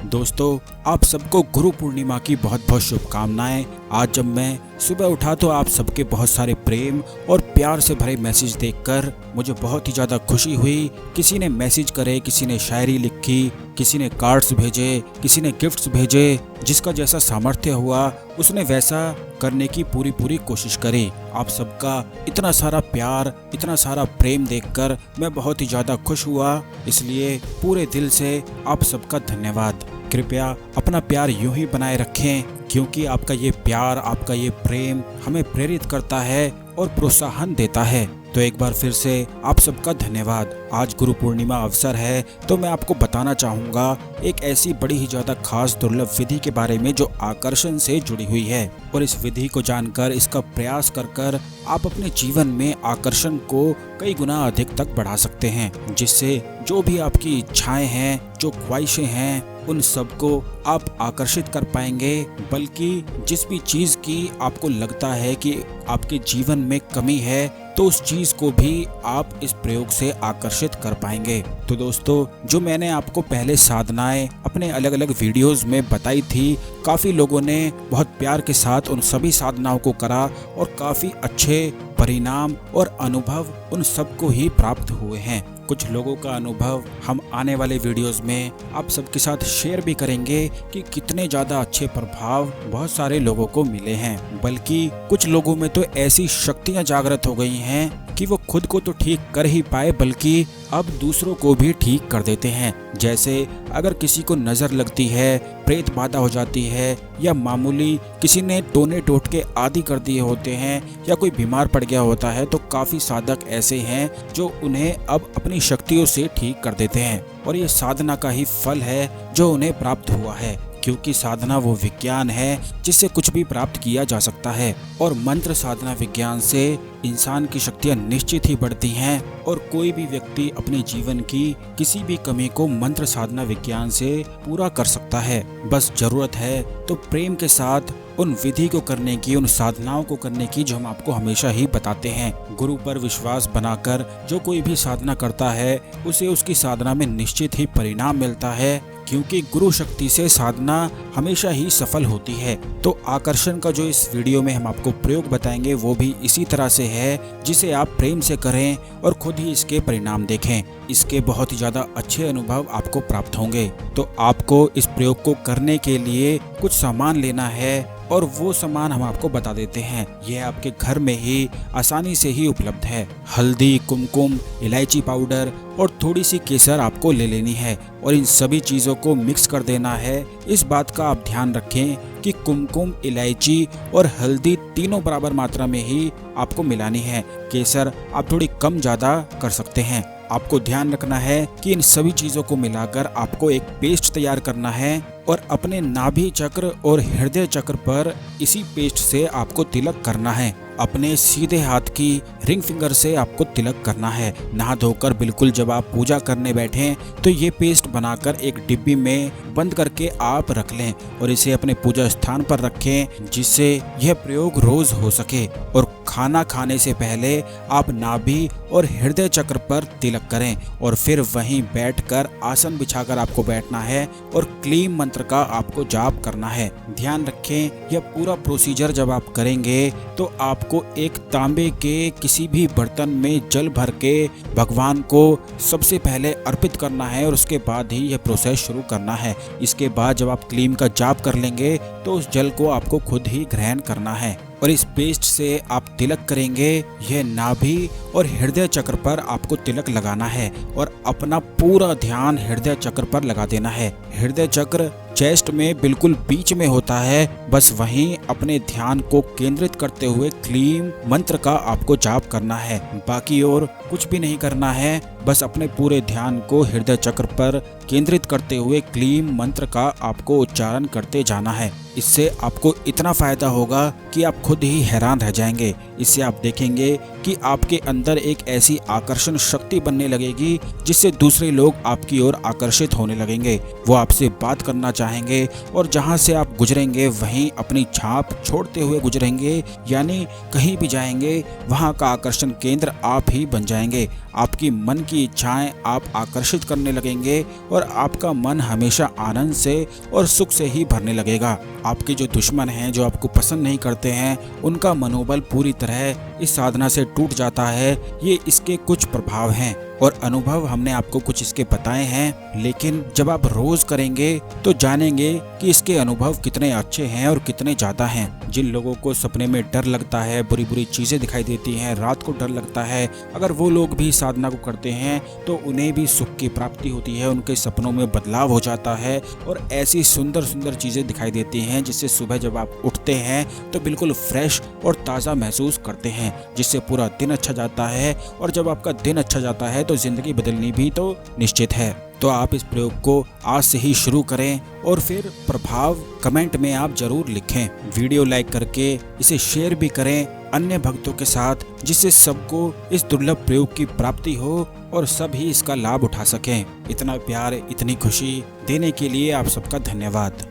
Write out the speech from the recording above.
दोस्तों, आप सबको गुरु पूर्णिमा की बहुत बहुत शुभकामनाएं। आज जब मैं सुबह उठा तो आप सबके बहुत सारे प्रेम और प्यार से भरे मैसेज देखकर मुझे बहुत ही ज़्यादा खुशी हुई। किसी ने मैसेज करे, किसी ने शायरी लिखी, किसी ने कार्ड्स भेजे, किसी ने गिफ्ट्स भेजे। जिसका जैसा सामर्थ्य हुआ उसने वैसा करने की पूरी कोशिश करी। आप सबका इतना सारा प्यार, इतना सारा प्रेम देखकर मैं बहुत ही ज़्यादा खुश हुआ। इसलिए पूरे दिल से आप सबका धन्यवाद। कृपया अपना प्यार यूं ही बनाए रखें, क्योंकि आपका ये प्यार, आपका ये प्रेम हमें प्रेरित करता है और प्रोत्साहन देता है। तो एक बार फिर से आप सबका धन्यवाद। आज गुरु पूर्णिमा अवसर है तो मैं आपको बताना चाहूँगा एक ऐसी बड़ी ही ज़्यादा खास दुर्लभ विधि के बारे में जो आकर्षण से जुड़ी हुई है। और इस विधि को जानकर, इसका प्रयास कर आप अपने जीवन में आकर्षण को कई गुना अधिक तक बढ़ा सकते हैं, जिससे जो भी आपकी इच्छाएं हैं, जो ख्वाहिशें हैं, उन सबको आप आकर्षित कर पाएंगे। बल्कि जिस भी चीज़ की आपको लगता है कि आपके जीवन में कमी है, तो उस चीज़ को भी आप इस प्रयोग से आकर्षित कर पाएंगे। तो दोस्तों, जो मैंने आपको पहले साधनाएं अपने अलग अलग वीडियोस में बताई थी, काफ़ी लोगों ने बहुत प्यार के साथ उन सभी साधनाओं को करा और काफ़ी अच्छे परिणाम और अनुभव उन सबको ही प्राप्त हुए हैं। कुछ लोगों का अनुभव हम आने वाले वीडियोस में आप सबके साथ शेयर भी करेंगे कि कितने ज़्यादा अच्छे प्रभाव बहुत सारे लोगों को मिले हैं। बल्कि कुछ लोगों में तो ऐसी शक्तियां जागृत हो गई हैं कि वो खुद को तो ठीक कर ही पाए, बल्कि अब दूसरों को भी ठीक कर देते हैं। जैसे अगर किसी को नज़र लगती है, प्रेत बाधा हो जाती है, या मामूली किसी ने टोने टोटके आदि कर दिए होते हैं, या कोई बीमार पड़ गया होता है, तो काफ़ी साधक ऐसे हैं जो उन्हें अब अपनी शक्तियों से ठीक कर देते हैं। और ये साधना का ही फल है जो उन्हें प्राप्त हुआ है, क्योंकि साधना वो विज्ञान है जिससे कुछ भी प्राप्त किया जा सकता है। और मंत्र साधना विज्ञान से इंसान की शक्तियाँ निश्चित ही बढ़ती हैं, और कोई भी व्यक्ति अपने जीवन की किसी भी कमी को मंत्र साधना विज्ञान से पूरा कर सकता है। बस जरूरत है तो प्रेम के साथ उन विधि को करने की, उन साधनाओं को करने की जो हम आपको हमेशा ही बताते हैं। गुरु पर विश्वास बनाकर जो कोई भी साधना करता है, उसे उसकी साधना में निश्चित ही परिणाम मिलता है, क्योंकि गुरु शक्ति से साधना हमेशा ही सफल होती है। तो आकर्षण का जो इस वीडियो में हम आपको प्रयोग बताएंगे वो भी इसी तरह से है, जिसे आप प्रेम से करें और खुद ही इसके परिणाम देखें। इसके बहुत ही ज़्यादा अच्छे अनुभव आपको प्राप्त होंगे। तो आपको इस प्रयोग को करने के लिए कुछ सामान लेना है, और वो सामान हम आपको बता देते हैं। यह आपके घर में ही आसानी से ही उपलब्ध है। हल्दी, कुमकुम, इलायची पाउडर और थोड़ी सी केसर आपको ले लेनी है, और इन सभी चीज़ों को मिक्स कर देना है। इस बात का आप ध्यान रखें कि कुमकुम, इलायची और हल्दी तीनों बराबर मात्रा में ही आपको मिलानी है। केसर आप थोड़ी कम ज़्यादा कर सकते हैं। आपको ध्यान रखना है कि इन सभी चीज़ों को मिलाकर आपको एक पेस्ट तैयार करना है, और अपने नाभि चक्र और हृदय चक्र पर इसी पेस्ट से आपको तिलक करना है। अपने सीधे हाथ की रिंग फिंगर से आपको तिलक करना है। नहा धोकर बिल्कुल जब आप पूजा करने बैठें तो ये पेस्ट बनाकर एक डिब्बी में बंद करके आप रख लें, और इसे अपने पूजा स्थान पर रखें, जिससे यह प्रयोग रोज हो सके। और खाना खाने से पहले आप नाभि और हृदय चक्र पर तिलक करें, और फिर वहीं बैठकर आसन बिछाकर आपको बैठना है और क्लीम मंत्र का आपको जाप करना है। ध्यान रखें, यह पूरा प्रोसीजर जब आप करेंगे तो आपको एक तांबे के किसी भी बर्तन में जल भर के भगवान को सबसे पहले अर्पित करना है, और उसके बाद ही यह प्रोसेस शुरू करना है। इसके बाद जब आप क्लीम का जाप कर लेंगे तो उस जल को आपको खुद ही ग्रहण करना है, और इस पेस्ट से आप तिलक करेंगे। यह नाभि और हृदय चक्र पर आपको तिलक लगाना है, और अपना पूरा ध्यान हृदय चक्र पर लगा देना है। हृदय चक्र चेस्ट में बिल्कुल बीच में होता है। बस वहीं अपने ध्यान को केंद्रित करते हुए क्लीम मंत्र का आपको जाप करना है। बाकी और कुछ भी नहीं करना है, बस अपने पूरे ध्यान को हृदय चक्र पर केंद्रित करते हुए क्लीम मंत्र का आपको उच्चारण करते जाना है। इससे आपको इतना फायदा होगा कि आप खुद ही हैरान रह जाएंगे। इससे आप देखेंगे कि आपके अंदर एक ऐसी आकर्षण शक्ति बनने लगेगी जिससे दूसरे लोग आपकी ओर आकर्षित होने लगेंगे। वो आपसे बात करना चाहेंगे और जहां से आप गुजरेंगे वहीं अपनी छाप छोड़ते हुए गुजरेंगे, यानी कहीं भी जाएंगे वहां का आकर्षण केंद्र आप ही बन जाएंगे। आपकी मन की इच्छाएं आप आकर्षित करने लगेंगे और आपका मन हमेशा आनंद से और सुख से ही भरने लगेगा। आपके जो दुश्मन हैं, जो आपको पसंद नहीं करते हैं, उनका मनोबल पूरी तरह इस साधना से टूट जाता है। ये इसके कुछ प्रभाव हैं और अनुभव हमने आपको कुछ इसके बताए हैं, लेकिन जब आप रोज करेंगे तो जानेंगे कि इसके अनुभव कितने अच्छे हैं और कितने ज्यादा हैं। जिन लोगों को सपने में डर लगता है, बुरी बुरी चीजें दिखाई देती हैं, रात को डर लगता है, अगर वो लोग भी साधना को करते हैं तो उन्हें भी सुख की प्राप्ति होती है, उनके सपनों में बदलाव हो जाता है और ऐसी सुंदर सुंदर चीजें दिखाई देती हैं जिससे सुबह जब आप उठते हैं तो बिल्कुल फ्रेश और ताज़ा महसूस करते हैं, जिससे पूरा दिन अच्छा जाता है। और जब आपका दिन अच्छा जाता है तो जिंदगी बदलनी भी तो निश्चित है। तो आप इस प्रयोग को आज से ही शुरू करें और फिर प्रभाव कमेंट में आप जरूर लिखें। वीडियो लाइक करके इसे शेयर भी करें अन्य भक्तों के साथ, जिससे सबको इस दुर्लभ प्रयोग की प्राप्ति हो और सब ही इसका लाभ उठा सकें। इतना प्यार, इतनी खुशी देने के लिए आप सबका धन्यवाद।